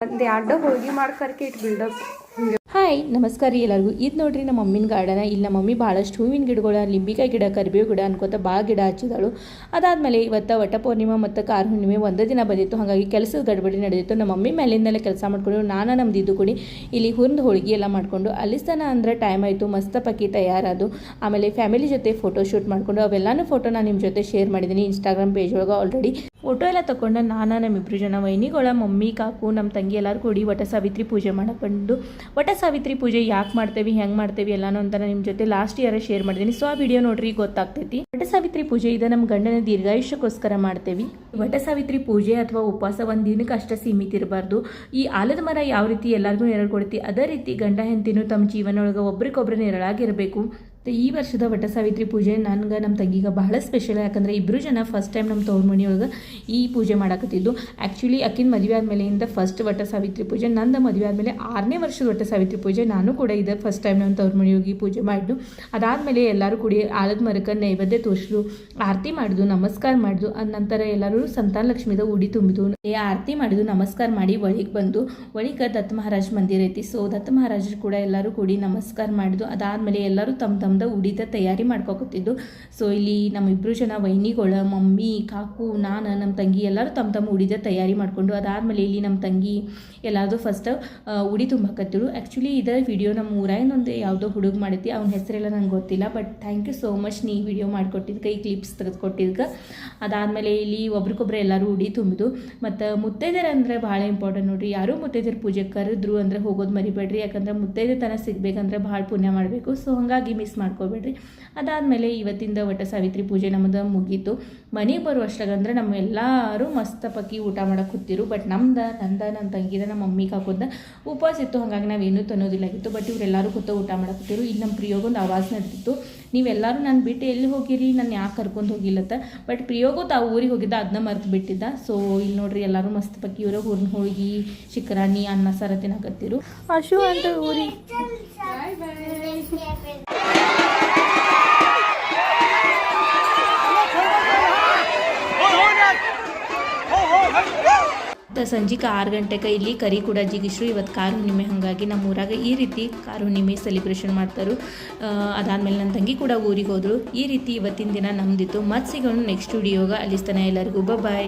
ಒಂದು ಎರಡು ಹೋಳಿಗೆ ಮಾಡ್ಕರ್ಕೆ ಇಟ್ಟು ಬಿಲ್ಡಪ್. ಹಾಯ್ ನಮಸ್ಕಾರ ರೀ ಎಲ್ಲರಿಗೂ. ಇದು ನೋಡ್ರಿ ನಮ್ಮ ಮಮ್ಮಿನ ಗಾರ್ಡನ. ಇಲ್ಲಿ ನಮ್ಮ ಮಮ್ಮಿ ಭಾಳಷ್ಟು ಹೂವಿನ ಗಿಡಗಳು, ಲಿಂಬಿಕಾಯಿ ಗಿಡ, ಕರಿಬೇವು ಗಿಡ ಅನ್ಕೋತ ಭಾಳ ಗಿಡ ಹಚ್ಚಿದಳು. ಅದಾದಮೇಲೆ ಇವತ್ತು ವಟ ಪೂರ್ಣಿಮೆ ಮತ್ತು ಕಾರ ಹುಣ್ಣಿಮೆ ಒಂದೇ ದಿನ ಬಂದಿತ್ತು. ಹಾಗಾಗಿ ಕೆಲಸದ ಗಡ್ಬಡಿ ನಡೆದಿತ್ತು. ನಮ್ಮ ಮಮ್ಮಿ ಮೇಲಿಂದಲೇ ಕೆಲಸ ಮಾಡ್ಕೊಂಡು ನಾನು ನಮ್ದು ಇದು ಕೂಡಿ ಇಲ್ಲಿ ಹುರಿದು ಹೋಳಿಗೆ ಎಲ್ಲ ಮಾಡಿಕೊಂಡು ಅಲ್ಲಿಸ್ತಾನ ಅಂದರೆ ಟೈಮ್ ಆಯಿತು. ಮಸ್ತ್ ಪಕ್ಕಿ ತಯಾರಾದು. ಆಮೇಲೆ ಫ್ಯಾಮಿಲಿ ಜೊತೆ ಫೋಟೋ ಶೂಟ್ ಮಾಡಿಕೊಂಡು ಅವೆಲ್ಲನೂ ಫೋಟೋ ನಾನು ನಿಮ್ಮ ಜೊತೆ ಶೇರ್ ಮಾಡಿದ್ದೀನಿ ಇನ್ಸ್ಟಾಗ್ರಾಮ್ ಪೇಜ್ ಒಳಗೆ. ಆಲ್ರೆಡಿ ಫೋಟೋ ಎಲ್ಲ ತೊಗೊಂಡು ನಾನು ನಮ್ಮಿಬ್ಬರು ಜನ ವೈನಿಗಳ ಮಮ್ಮಿ ಕಾಕು ನಮ್ಮ ತಂಗಿ ಎಲ್ಲರೂ ಕೂಡಿ ವಟ ಸಾವಿತ್ರಿ ಪೂಜೆ ಮಾಡಕ್ಕೆ ಬಂದು ವಟ ಸಾವಿತ್ರಿ ಪೂಜೆ ಯಾಕೆ ಮಾಡ್ತೇವೆ, ಹೆಂಗೆ ಮಾಡ್ತೇವೆ ಎಲ್ಲನೂ ಅಂತ ನಿಮ್ಮ ಜೊತೆ ಲಾಸ್ಟ್ ಇಯರ್ ಶೇರ್ ಮಾಡಿದ್ದೀನಿ. ಸೊ ಆ ವಿಡಿಯೋ ನೋಡ್ರಿ ಗೊತ್ತಾಗ್ತೈತಿ. ವಟ ಸಾವಿತ್ರಿ ಪೂಜೆ ಇದು ನಮ್ಮ ಗಂಡನ ದೀರ್ಘಾಯುಷ್ಯಕ್ಕೋಸ್ಕರ ಮಾಡ್ತೇವೆ. ವಟ ಸಾವಿತ್ರಿ ಪೂಜೆ ಅಥವಾ ಉಪವಾಸ ಒಂದು ದಿನಕ್ಕೆ ಅಷ್ಟೇ ಸೀಮಿತ ಇರಬಾರ್ದು. ಈ ಆಲದ ಮರ ಯಾವ ರೀತಿ ಎಲ್ಲರಿಗೂ ನೆರಳು ಕೊಡ್ತಿ, ಅದೇ ರೀತಿ ಗಂಡ ಹೆಂಡತಿನೂ ತಮ್ಮ ಜೀವನ ಒಳಗೆ ಒಬ್ರಿಗೊಬ್ರು ನೆರಳಾಗಿರಬೇಕು. ಈ ವರ್ಷದ ವಟ ಸಾವಿತ್ರಿ ಪೂಜೆ ನನಗೆ ನಮ್ಮ ತಂಗಿಗೆ ಬಹಳ ಸ್ಪೆಷಲ್. ಯಾಕಂದರೆ ಇಬ್ಬರು ಜನ ಫಸ್ಟ್ ಟೈಮ್ ನಮ್ಮ ತವ್ರ ಮನೆಯೊಳಗೆ ಈ ಪೂಜೆ ಮಾಡಕತ್ತಿದ್ದು. ಆ್ಯಕ್ಚುಲಿ ಅಕ್ಕಿನ ಮದುವೆ ಆದಮೇಲೆಯಿಂದ ಫಸ್ಟ್ ವಟ ಸಾವಿತ್ರಿ ಪೂಜೆ, ನಂದು ಮದುವೆ ಆದಮೇಲೆ 6ನೇ ವರ್ಷದ ವಟ ಸಾವಿತ್ರಿ ಪೂಜೆ. ನಾನು ಕೂಡ ಇದೆ ಫಸ್ಟ್ ಟೈಮ್ ನಮ್ಮ ತವ್ರ ಮನೆಯೋಗಿ ಪೂಜೆ ಮಾಡಿದ್ದು. ಅದಾದಮೇಲೆ ಎಲ್ಲರೂ ಕೂಡಿ ಆಲದ ಮರಕ್ಕೆ ನೈವೇದ್ಯ ತೋರಿಸಿದ್ರು, ಆರತಿ ಮಾಡಿದ್ದು, ನಮಸ್ಕಾರ ಮಾಡಿದ್ದು. ಅದ ನಂತರ ಎಲ್ಲರೂ ಸಂತಾನ ಲಕ್ಷ್ಮಿದ ಉಡಿ ತುಂಬಿದ್ದು, ಆರತಿ ಮಾಡಿದ್ದು, ನಮಸ್ಕಾರ ಮಾಡಿ ಒಳಗೆ ಬಂದು ಒಳಗೆ ದತ್ತ ಮಹಾರಾಜ್ ಮಂದಿರ ಐತಿ. ಸೊ ದತ್ತ ಮಹಾರಾಜರು ಕೂಡ ಎಲ್ಲರೂ ಕೂಡಿ ನಮಸ್ಕಾರ ಮಾಡಿದ್ದು. ಅದಾದಮೇಲೆ ಎಲ್ಲರೂ ತಮ್ಮ ಉಡಿದ ತಯಾರಿ ಮಾಡ್ಕೊತಿದ್ದು. ಸೊ ಇಲ್ಲಿ ನಮ್ಮಿಬ್ಬರು ಜನ ವೈನಿಗಳ ಮಮ್ಮಿ ಕಾಕು ನಾನು ನಮ್ಮ ತಂಗಿ ಎಲ್ಲರೂ ತಮ್ಮ ಉಡಿದ ತಯಾರಿ ಮಾಡಿಕೊಂಡು ಅದಾದಮೇಲೆ ಇಲ್ಲಿ ನಮ್ಮ ತಂಗಿ ಎಲ್ಲಾದರೂ ಫಸ್ಟ್ ಉಡಿ ತುಂಬಾಕತ್ತಿರು. ಆ್ಯಕ್ಚುಲಿ ಇದೇ ವಿಡಿಯೋ ನಮ್ಮ ಊರಾಗಿನೊಂದು ಯಾವುದೋ ಹುಡುಗ ಮಾಡೈತಿ, ಅವ್ನ ಹೆಸರೆಲ್ಲ ನಂಗೆ ಗೊತ್ತಿಲ್ಲ. But thank you so much ನೀ ವಿಡಿಯೋ ಮಾಡಿಕೊಟ್ಟಿದ್ದಕ್ಕೆ, ಈ ಕ್ಲಿಪ್ಸ್ ತೆಗೆದುಕೊಟ್ಟಿದ್ದಕ್ಕೆ. ಅದಾದಮೇಲೆ ಇಲ್ಲಿ ಒಬ್ರಿಗೊಬ್ರು ಎಲ್ಲರೂ ಉಡಿ ತುಂಬಿದು. ಮತ್ತು ಮುತ್ತೈದೆಯರು ಅಂದರೆ ಭಾಳ ಇಂಪಾರ್ಟೆಂಟ್ ನೋಡಿರಿ. ಯಾರೂ ಮುತ್ತೈದೆಯರು ಪೂಜೆ ಕರೆದ್ರು ಅಂದರೆ ಹೋಗೋದು ಮರಿಬೇಡ್ರಿ. ಯಾಕಂದರೆ ಮುತ್ತೈದೆ ತನ ಸಿಗಬೇಕಂದ್ರೆ ಭಾಳ ಪುಣ್ಯ ಮಾಡಬೇಕು. ಸೊ ಹಾಗಾಗಿ ಮಿಸ್ ಮಾಡ್ಕೋಬೇಡ್ರಿ. ಅದಾದಮೇಲೆ ಇವತ್ತಿಂದ ವಟ ಸಾವಿತ್ರಿ ಪೂಜೆ ನಮ್ಮದು ಮುಗೀತು. ಮನೆಗೆ ಬರುವಷ್ಟಾಗಂದ್ರೆ ನಮ್ಮ ಎಲ್ಲರೂ ಮಸ್ತ್ ಪಕ್ಕಿ ಊಟ ಮಾಡಕ್ಕೆ ಕೂತಿರು. ಬಟ್ ನನ್ನ ತಂಗಿದ ನಮ್ಮ ಮಮ್ಮಿ ಕಾಕೋದ ಉಪವಾಸ ಇತ್ತು. ಹಾಗಾಗಿ ನಾವೇನೂ ತಿನ್ನೋದಿಲ್ಲಾಗಿತ್ತು. ಬಟ್ ಇವರೆಲ್ಲರೂ ಕೂತ ಊಟ ಮಾಡಕ್ಕೆ ಕೂತಿರು. ಇಲ್ಲಿ ನಮ್ಮ ಪ್ರಿಯೋಗೊಂದು ಆವಾಜ್ ನಡೆದಿತ್ತು, ನೀವೆಲ್ಲರೂ ನಾನು ಬಿಟ್ಟು ಎಲ್ಲಿ ಹೋಗಿರಿ, ನಾನು ಯಾಕೆ ಕರ್ಕೊಂಡು ಹೋಗಿಲ್ಲತ್ತ. ಬಟ್ ಪ್ರಿಯೋಗೂ ತಾವು ಊರಿಗೆ ಹೋಗಿದ್ದ, ಅದನ್ನ ಮರೆತು ಬಿಟ್ಟಿದ್ದ. ಸೊ ಇಲ್ಲಿ ನೋಡ್ರಿ ಎಲ್ಲರೂ ಮಸ್ತ್ ಪಕ್ಕಿ ಇವರು ಹೂರ್ನ ಹೋಳಿಗೆ, ಚಿಕರಾಣಿ, ಅನ್ನ ಸಾರ ತಿನ್ನಕತ್ತಿರು. ಅಶು ಅಂತ ಊರಿ ಸಂಜೆಗೆ 6 ಗಂಟೆಗೆ ಇಲ್ಲಿ ಕರಿ ಕೂಡ ಜಿಗಿಸ್ರು. ಇವತ್ತು ಕಾರ ಹುಣ್ಣಿಮೆ, ಹಾಗಾಗಿ ನಮ್ಮ ಊರಾಗ ಈ ರೀತಿ ಕಾರ ಹುಣ್ಣಿಮೆ ಸೆಲೆಬ್ರೇಷನ್ ಮಾಡ್ತಾರೆ. ಅದಾದಮೇಲೆ ನನ್ನ ತಂಗಿ ಕೂಡ ಊರಿಗೆ ಹೋದರು. ಈ ರೀತಿ ಇವತ್ತಿನ ದಿನ ನಮ್ದಿತ್ತು. ಮತ್ತೆ ಸಿಗೋಣ ನೆಕ್ಸ್ಟ್ ವಿಡಿಯೋಗ. ಅಲ್ಲಿಸ್ತಾನೆ ಎಲ್ಲರಿಗೂ ಬಾಯ್.